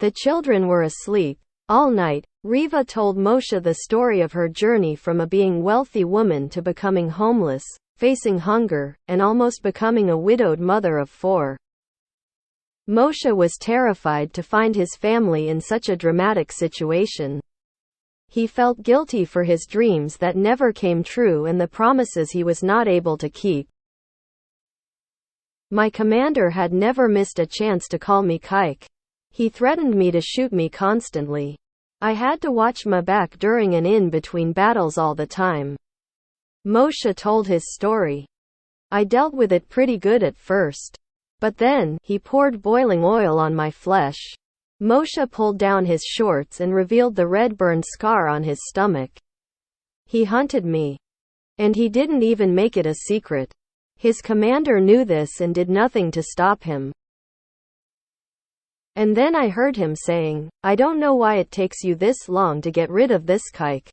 The children were asleep. All night, Riva told Moshe the story of her journey from a being wealthy woman to becoming homeless, facing hunger, and almost becoming a widowed mother of 4. Moshe was terrified to find his family in such a dramatic situation. He felt guilty for his dreams that never came true and the promises he was not able to keep. My commander had never missed a chance to call me kike. He threatened me to shoot me constantly. I had to watch my back during and in between battles all the time. Moshe told his story. I dealt with it pretty good at first. But then, he poured boiling oil on my flesh. Moshe pulled down his shorts and revealed the red burned scar on his stomach. He hunted me. And he didn't even make it a secret. His commander knew this and did nothing to stop him. And then I heard him saying, "I don't know why it takes you this long to get rid of this kike."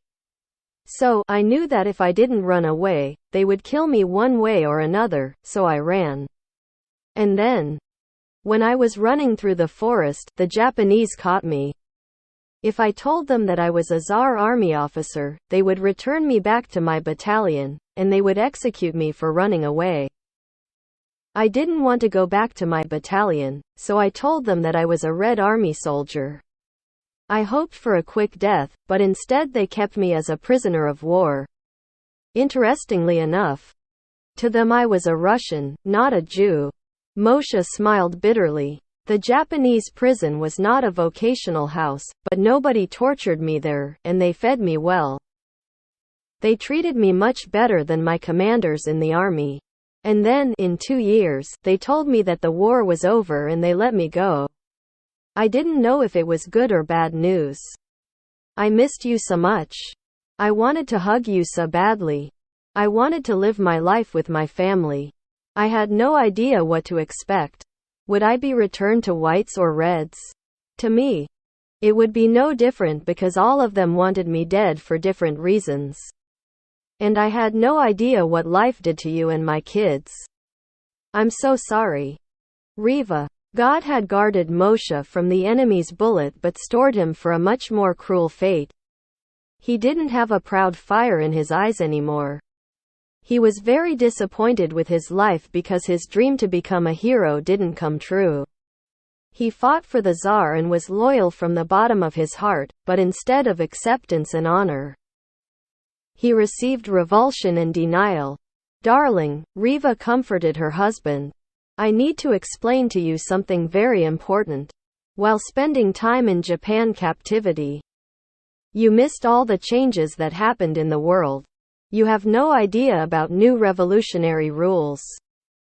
So, I knew that if I didn't run away, they would kill me one way or another, so I ran. And then, when I was running through the forest, the Japanese caught me. If I told them that I was a Tsar army officer, they would return me back to my battalion, and they would execute me for running away. I didn't want to go back to my battalion, so I told them that I was a Red Army soldier. I hoped for a quick death, but instead they kept me as a prisoner of war. Interestingly enough, to them I was a Russian, not a Jew. Moshe smiled bitterly. The Japanese prison was not a vocational house, but nobody tortured me there, and they fed me well. They treated me much better than my commanders in the army. And then, in 2 years, they told me that the war was over and they let me go. I didn't know if it was good or bad news. I missed you so much. I wanted to hug you so badly. I wanted to live my life with my family. I had no idea what to expect. Would I be returned to whites or reds? To me, it would be no different because all of them wanted me dead for different reasons. And I had no idea what life did to you and my kids. I'm so sorry. Riva. God had guarded Moshe from the enemy's bullet but stored him for a much more cruel fate. He didn't have a proud fire in his eyes anymore. He was very disappointed with his life because his dream to become a hero didn't come true. He fought for the Tsar and was loyal from the bottom of his heart, but instead of acceptance and honor, he received revulsion and denial. Darling, Riva comforted her husband. I need to explain to you something very important. While spending time in Japan captivity, you missed all the changes that happened in the world. You have no idea about new revolutionary rules.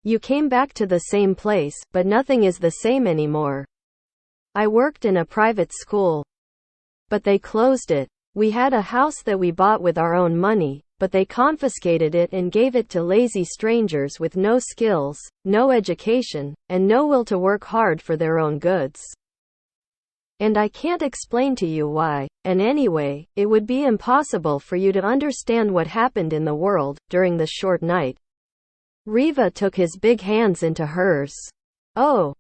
You came back to the same place, but nothing is the same anymore. I worked in a private school, but they closed it. We had a house that we bought with our own money, but they confiscated it and gave it to lazy strangers with no skills, no education, and no will to work hard for their own goods. And I can't explain to you why, and anyway, it would be impossible for you to understand what happened in the world during the short night. Riva took his big hands into hers. Oh,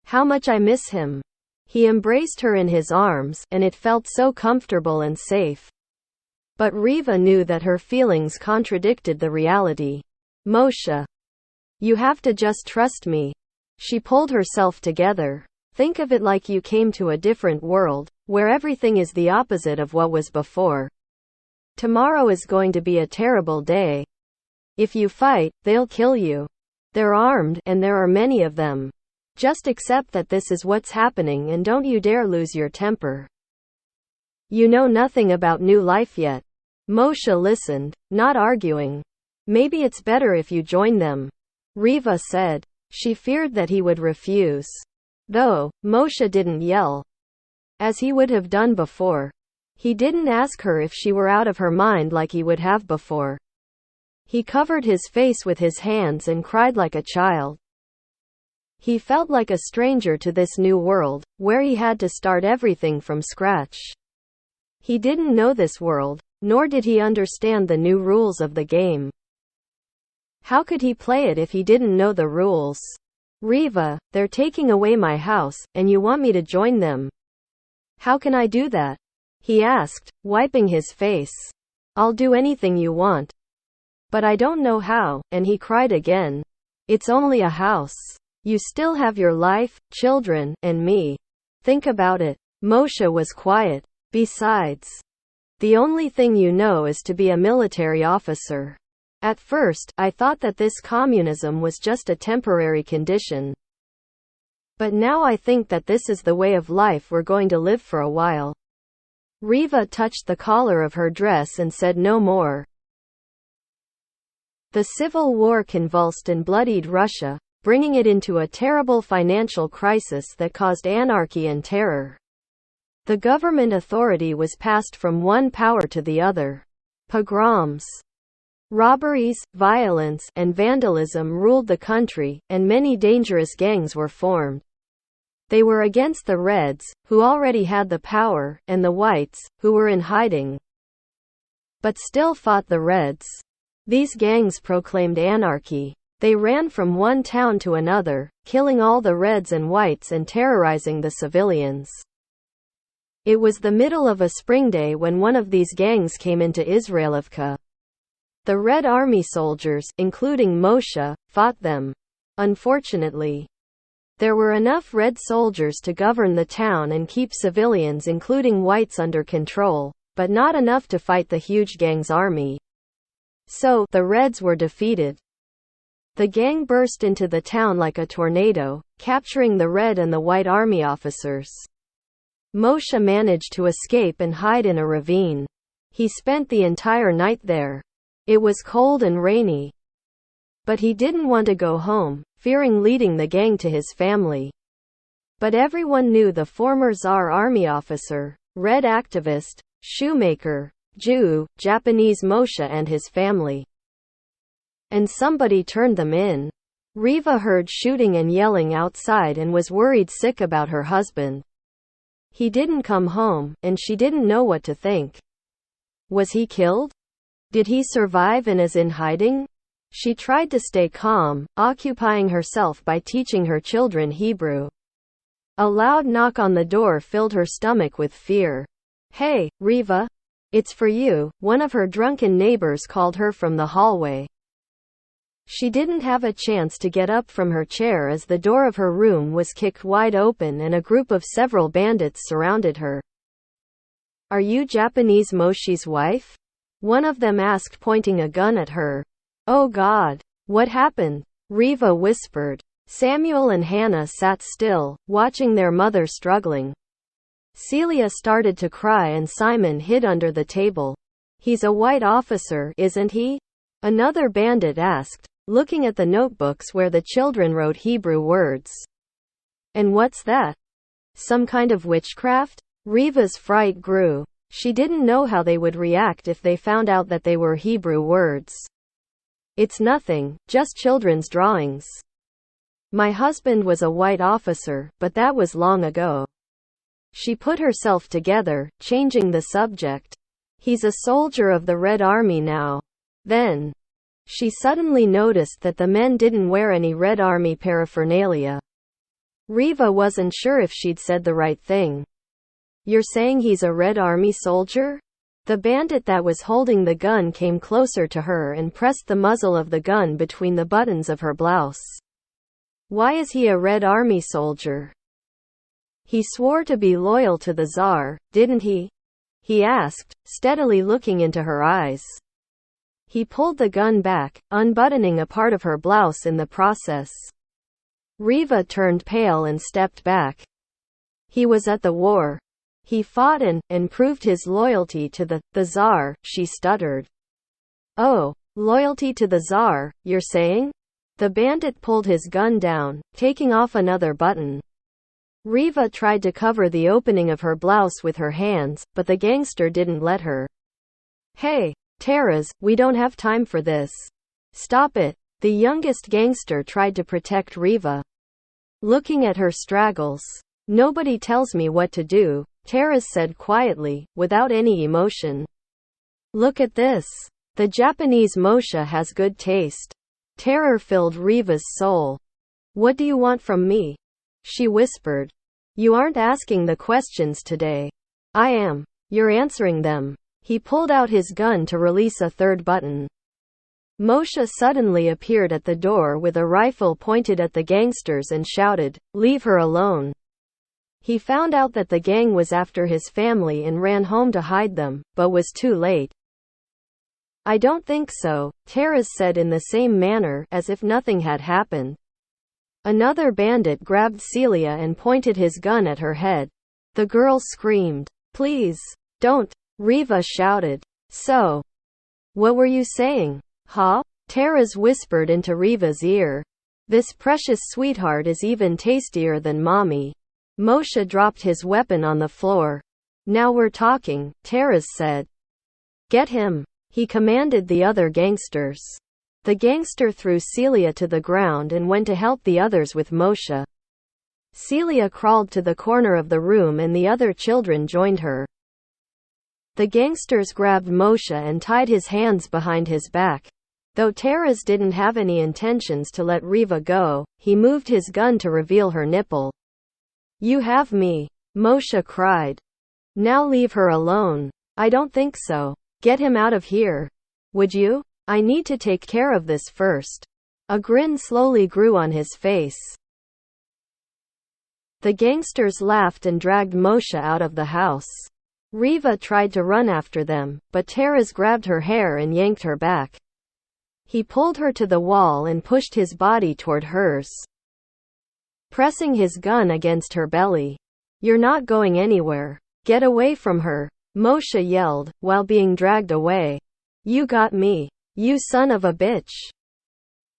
how much I miss him. He embraced her in his arms, and it felt so comfortable and safe. But Riva knew that her feelings contradicted the reality. Moshe, you have to just trust me. She pulled herself together. Think of it like you came to a different world, where everything is the opposite of what was before. Tomorrow is going to be a terrible day. If you fight, they'll kill you. They're armed, and there are many of them. Just accept that this is what's happening and don't you dare lose your temper. You know nothing about new life yet. Moshe listened, not arguing. Maybe it's better if you join them, Riva said. She feared that he would refuse. Though, Moshe didn't yell, as he would have done before. He didn't ask her if she were out of her mind like he would have before. He covered his face with his hands and cried like a child. He felt like a stranger to this new world, where he had to start everything from scratch. He didn't know this world, nor did he understand the new rules of the game. How could he play it if he didn't know the rules? Riva, they're taking away my house, and you want me to join them? How can I do that? He asked, wiping his face. I'll do anything you want. But I don't know how, and he cried again. It's only a house. You still have your life, children, and me. Think about it. Moshe was quiet. Besides, the only thing you know is to be a military officer. At first, I thought that this communism was just a temporary condition. But now I think that this is the way of life we're going to live for a while. Riva touched the collar of her dress and said no more. The civil war convulsed and bloodied Russia, bringing it into a terrible financial crisis that caused anarchy and terror. The government authority was passed from one power to the other. Pogroms, robberies, violence, and vandalism ruled the country, and many dangerous gangs were formed. They were against the Reds, who already had the power, and the Whites, who were in hiding, but still fought the Reds. These gangs proclaimed anarchy. They ran from one town to another, killing all the Reds and Whites and terrorizing the civilians. It was the middle of a spring day when one of these gangs came into Israelivka. The Red Army soldiers, including Moshe, fought them. Unfortunately, there were enough Red soldiers to govern the town and keep civilians including Whites under control, but not enough to fight the huge gang's army. So, the Reds were defeated. The gang burst into the town like a tornado, capturing the Red and the White Army officers. Moshe managed to escape and hide in a ravine. He spent the entire night there. It was cold and rainy. But he didn't want to go home, fearing leading the gang to his family. But everyone knew the former Tsar army officer, Red activist, shoemaker, Jew, Japanese Moshe and his family. And somebody turned them in. Riva heard shooting and yelling outside and was worried sick about her husband. He didn't come home, and she didn't know what to think. Was he killed? Did he survive and is in hiding? She tried to stay calm, occupying herself by teaching her children Hebrew. A loud knock on the door filled her stomach with fear. Hey, Riva. It's for you, one of her drunken neighbors called her from the hallway. She didn't have a chance to get up from her chair as the door of her room was kicked wide open and a group of several bandits surrounded her. Are you Japanese Moshe's wife? One of them asked, pointing a gun at her. Oh God. What happened? Riva whispered. Samuel and Hannah sat still, watching their mother struggling. Celia started to cry and Simon hid under the table. He's a white officer, isn't he? Another bandit asked, looking at the notebooks where the children wrote Hebrew words. And what's that? Some kind of witchcraft? Riva's fright grew. She didn't know how they would react if they found out that they were Hebrew words. It's nothing, just children's drawings. My husband was a white officer, but that was long ago. She put herself together, changing the subject. He's a soldier of the Red Army now. Then, she suddenly noticed that the men didn't wear any Red Army paraphernalia. Riva wasn't sure if she'd said the right thing. You're saying he's a Red Army soldier? The bandit that was holding the gun came closer to her and pressed the muzzle of the gun between the buttons of her blouse. Why is he a Red Army soldier? He swore to be loyal to the Tsar, didn't he? He asked, steadily looking into her eyes. He pulled the gun back, unbuttoning a part of her blouse in the process. Riva turned pale and stepped back. He was at the war. He fought and proved his loyalty to the Tsar, she stuttered. Oh, loyalty to the Tsar, you're saying? The bandit pulled his gun down, taking off another button. Riva tried to cover the opening of her blouse with her hands, but the gangster didn't let her. Hey, Taras, we don't have time for this. Stop it. The youngest gangster tried to protect Riva. Looking at her straggles. Nobody tells me what to do, Taras said quietly, without any emotion. Look at this. The Japanese Moshe has good taste. Terror filled Riva's soul. What do you want from me? She whispered. You aren't asking the questions today. I am. You're answering them. He pulled out his gun to release a third button. Moshe suddenly appeared at the door with a rifle pointed at the gangsters and shouted, "Leave her alone." He found out that the gang was after his family and ran home to hide them, but was too late. "I don't think so," Taras said in the same manner, as if nothing had happened. Another bandit grabbed Celia and pointed his gun at her head. The girl screamed. "Please, don't," Riva shouted. "So, what were you saying? Huh?" Taras whispered into Riva's ear. "This precious sweetheart is even tastier than mommy." Moshe dropped his weapon on the floor. "Now we're talking," Taras said. "Get him," he commanded the other gangsters. The gangster threw Celia to the ground and went to help the others with Moshe. Celia crawled to the corner of the room and the other children joined her. The gangsters grabbed Moshe and tied his hands behind his back. Though Taras didn't have any intentions to let Riva go, he moved his gun to reveal her nipple. "You have me," Moshe cried. "Now leave her alone." "I don't think so. Get him out of here. Would you? I need to take care of this first." A grin slowly grew on his face. The gangsters laughed and dragged Moshe out of the house. Riva tried to run after them, but Taras grabbed her hair and yanked her back. He pulled her to the wall and pushed his body toward hers, pressing his gun against her belly. "You're not going anywhere. Get away from her," Moshe yelled, while being dragged away. "You got me. You son of a bitch.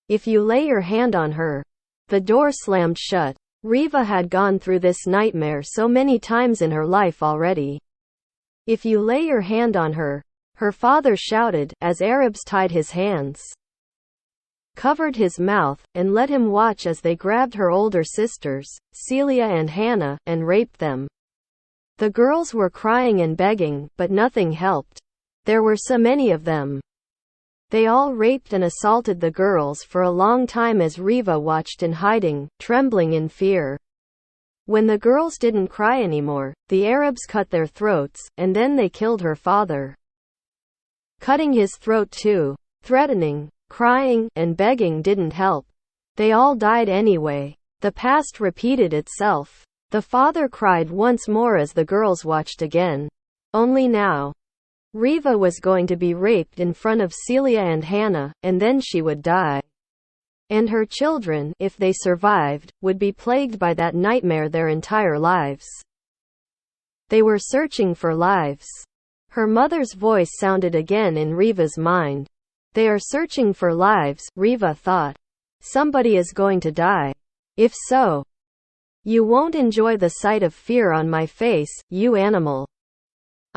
If you lay your hand on her." The door slammed shut. Riva had gone through this nightmare so many times in her life already. "If you lay your hand on her," her father shouted, as Arabs tied his hands, covered his mouth, and let him watch as they grabbed her older sisters, Celia and Hannah, and raped them. The girls were crying and begging, but nothing helped. There were so many of them. They all raped and assaulted the girls for a long time as Riva watched in hiding, trembling in fear. When the girls didn't cry anymore, the Arabs cut their throats, and then they killed her father, cutting his throat too. Threatening, crying, and begging didn't help. They all died anyway. The past repeated itself. The father cried once more as the girls watched again. Only now, Riva was going to be raped in front of Celia and Hannah, and then she would die. And her children, if they survived, would be plagued by that nightmare their entire lives. They were searching for lives. Her mother's voice sounded again in Riva's mind. They are searching for lives, Riva thought. Somebody is going to die. If so, you won't enjoy the sight of fear on my face, you animal.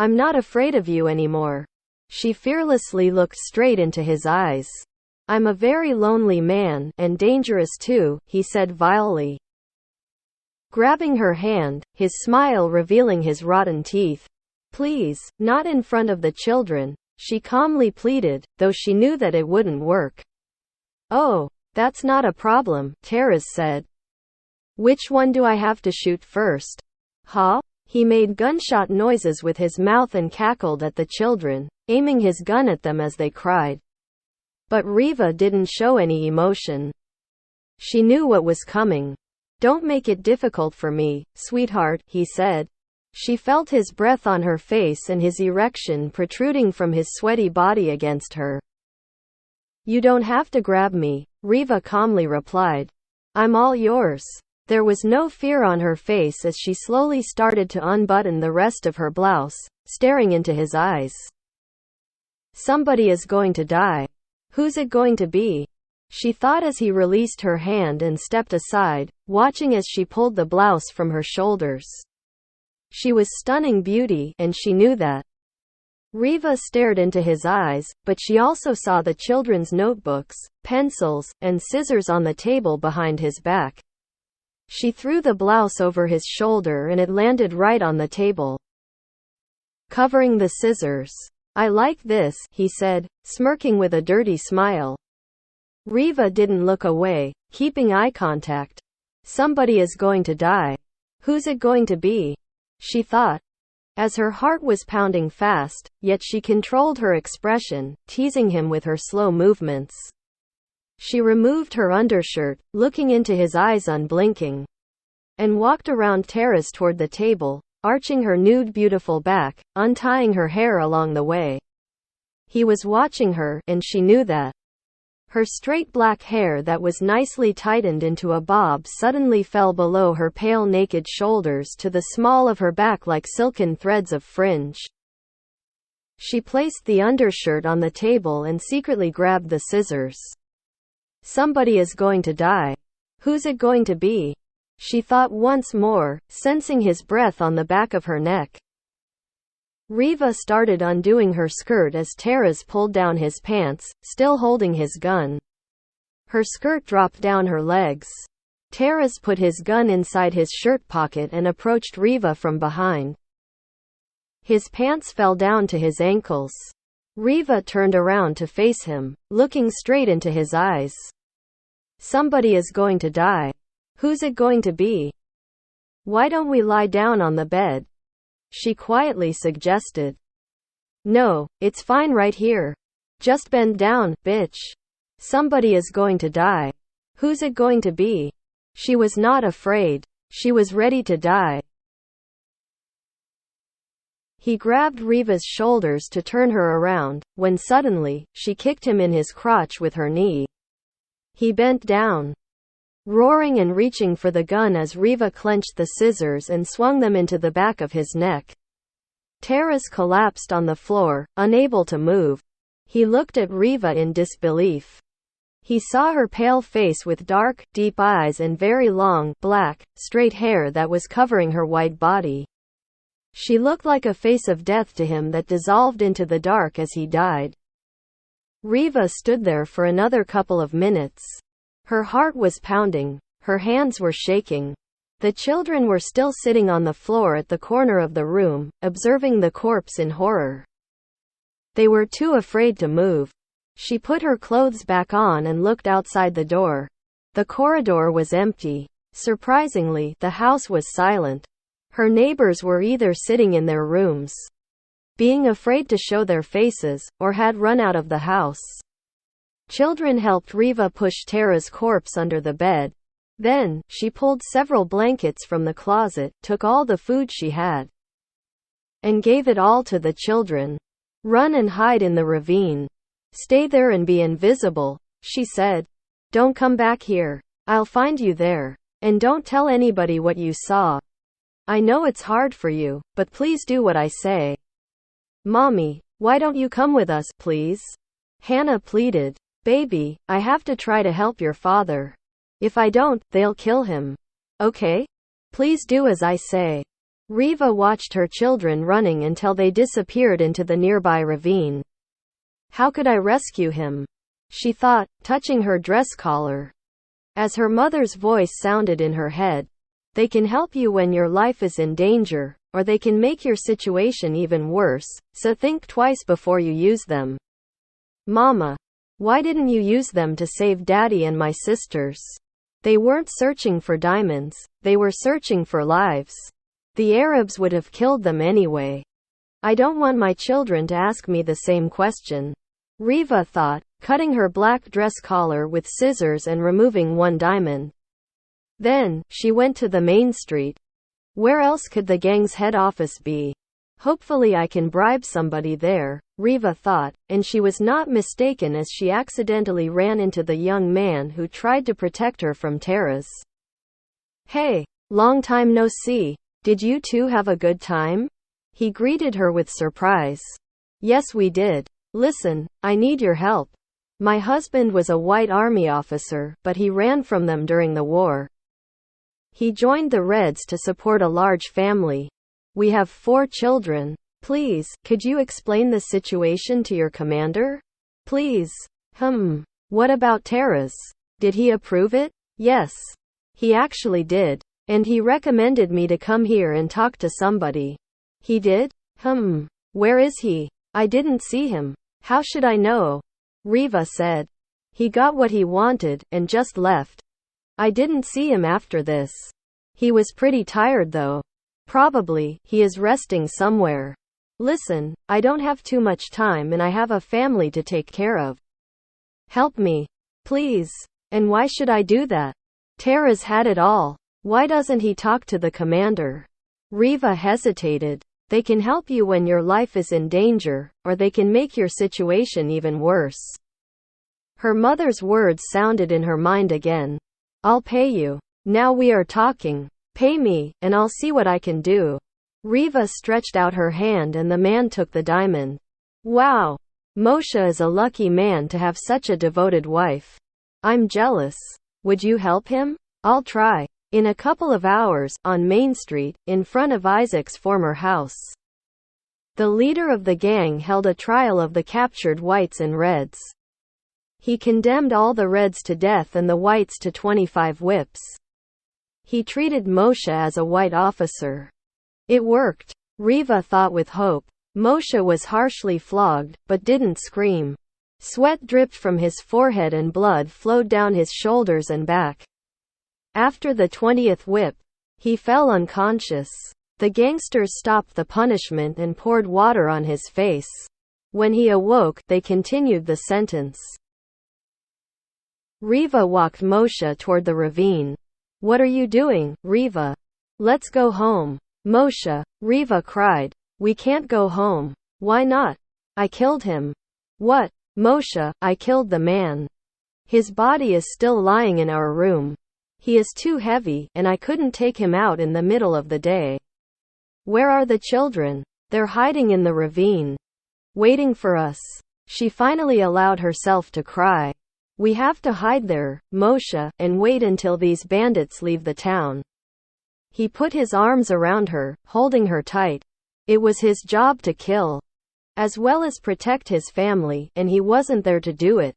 I'm not afraid of you anymore. She fearlessly looked straight into his eyes. I'm a very lonely man, and dangerous too, he said vilely, grabbing her hand, his smile revealing his rotten teeth. Please, not in front of the children, she calmly pleaded, though she knew that it wouldn't work. Oh, that's not a problem, Taras said. Which one do I have to shoot first? Huh? He made gunshot noises with his mouth and cackled at the children, aiming his gun at them as they cried. But Riva didn't show any emotion. She knew what was coming. Don't make it difficult for me, sweetheart, he said. She felt his breath on her face and his erection protruding from his sweaty body against her. You don't have to grab me, Riva calmly replied. I'm all yours. There was no fear on her face as she slowly started to unbutton the rest of her blouse, staring into his eyes. Somebody is going to die. Who's it going to be? She thought as he released her hand and stepped aside, watching as she pulled the blouse from her shoulders. She was stunning beauty, and she knew that. Riva stared into his eyes, but she also saw the children's notebooks, pencils, and scissors on the table behind his back. She threw the blouse over his shoulder and it landed right on the table, covering the scissors. I like this, he said, smirking with a dirty smile. Riva didn't look away, keeping eye contact. Somebody is going to die. Who's it going to be? She thought, as her heart was pounding fast, yet she controlled her expression, teasing him with her slow movements. She removed her undershirt, looking into his eyes unblinking, and walked around terrace toward the table, arching her nude beautiful back, untying her hair along the way. He was watching her, and she knew that. Her straight black hair that was nicely tightened into a bob suddenly fell below her pale naked shoulders to the small of her back like silken threads of fringe. She placed the undershirt on the table and secretly grabbed the scissors. Somebody is going to die. Who's it going to be? She thought once more, sensing his breath on the back of her neck. Riva started undoing her skirt as Taras pulled down his pants, still holding his gun. Her skirt dropped down her legs. Taras put his gun inside his shirt pocket and approached Riva from behind. His pants fell down to his ankles. Riva turned around to face him, looking straight into his eyes. Somebody is going to die. Who's it going to be? Why don't we lie down on the bed? She quietly suggested. No, it's fine right here. Just bend down, bitch. Somebody is going to die. Who's it going to be? She was not afraid. She was ready to die. He grabbed Riva's shoulders to turn her around, when suddenly, she kicked him in his crotch with her knee. He bent down, roaring and reaching for the gun as Riva clenched the scissors and swung them into the back of his neck. Taras collapsed on the floor, unable to move. He looked at Riva in disbelief. He saw her pale face with dark, deep eyes and very long, black, straight hair that was covering her white body. She looked like a face of death to him that dissolved into the dark as he died. Riva stood there for another couple of minutes. Her heart was pounding. Her hands were shaking. The children were still sitting on the floor at the corner of the room, observing the corpse in horror. They were too afraid to move. She put her clothes back on and looked outside the door. The corridor was empty. Surprisingly, the house was silent. Her neighbors were either sitting in their rooms, being afraid to show their faces, or had run out of the house. Children helped Riva push Tara's corpse under the bed. Then, she pulled several blankets from the closet, took all the food she had, and gave it all to the children. Run and hide in the ravine. Stay there and be invisible, she said. Don't come back here. I'll find you there. And don't tell anybody what you saw. I know it's hard for you, but please do what I say. Mommy, why don't you come with us, please? Hannah pleaded. Baby, I have to try to help your father. If I don't, they'll kill him. Okay? Please do as I say. Riva watched her children running until they disappeared into the nearby ravine. How could I rescue him? She thought, touching her dress collar. As her mother's voice sounded in her head. They can help you when your life is in danger, or they can make your situation even worse, so think twice before you use them. Mama, why didn't you use them to save Daddy and my sisters? They weren't searching for diamonds, they were searching for lives. The Arabs would have killed them anyway. I don't want my children to ask me the same question. Riva thought, cutting her black dress collar with scissors and removing one diamond. Then, she went to the main street. Where else could the gang's head office be? Hopefully I can bribe somebody there, Riva thought, and she was not mistaken as she accidentally ran into the young man who tried to protect her from Taras. Hey, long time no see. Did you two have a good time? He greeted her with surprise. Yes, we did. Listen, I need your help. My husband was a white army officer, but he ran from them during the war. He joined the Reds to support a large family. We have 4 children. Please, could you explain the situation to your commander? Please. What about Taras? Did he approve it? Yes. He actually did. And he recommended me to come here and talk to somebody. He did? Where is he? I didn't see him. How should I know? Riva said. He got what he wanted, and just left. I didn't see him after this. He was pretty tired though. Probably, he is resting somewhere. Listen, I don't have too much time and I have a family to take care of. Help me. Please. And why should I do that? Tara's had it all. Why doesn't he talk to the commander? Riva hesitated. They can help you when your life is in danger, or they can make your situation even worse. Her mother's words sounded in her mind again. I'll pay you. Now we are talking. Pay me, and I'll see what I can do. Riva stretched out her hand and the man took the diamond. Wow. Moshe is a lucky man to have such a devoted wife. I'm jealous. Would you help him? I'll try. In a couple of hours, on Main Street, in front of Isaac's former house, the leader of the gang held a trial of the captured whites and reds. He condemned all the reds to death and the whites to 25 whips. He treated Moshe as a white officer. It worked. Riva thought with hope. Moshe was harshly flogged, but didn't scream. Sweat dripped from his forehead and blood flowed down his shoulders and back. After the 20th whip, he fell unconscious. The gangsters stopped the punishment and poured water on his face. When he awoke, they continued the sentence. Riva walked Moshe toward the ravine. What are you doing, Riva? Let's go home. Moshe, Riva cried. We can't go home. Why not? I killed him. What? Moshe, I killed the man. His body is still lying in our room. He is too heavy, and I couldn't take him out in the middle of the day. Where are the children? They're hiding in the ravine. Waiting for us. She finally allowed herself to cry. We have to hide there, Moshe, and wait until these bandits leave the town. He put his arms around her, holding her tight. It was his job to kill, as well as protect his family, and he wasn't there to do it.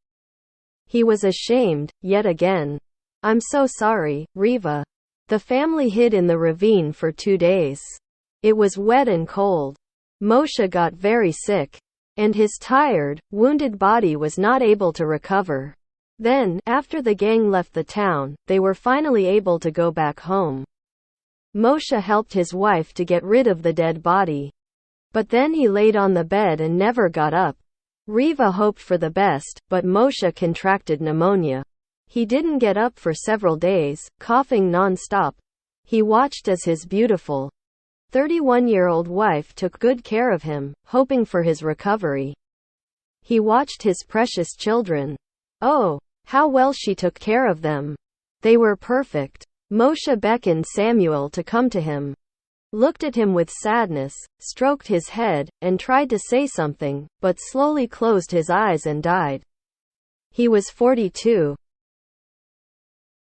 He was ashamed, yet again. I'm so sorry, Riva. The family hid in the ravine for 2 days. It was wet and cold. Moshe got very sick, and his tired, wounded body was not able to recover. Then, after the gang left the town, they were finally able to go back home. Moshe helped his wife to get rid of the dead body. But then he laid on the bed and never got up. Riva hoped for the best, but Moshe contracted pneumonia. He didn't get up for several days, coughing non-stop. He watched as his beautiful 31-year-old wife took good care of him, hoping for his recovery. He watched his precious children. Oh, how well she took care of them. They were perfect. Moshe beckoned Samuel to come to him, looked at him with sadness, stroked his head, and tried to say something, but slowly closed his eyes and died. He was 42.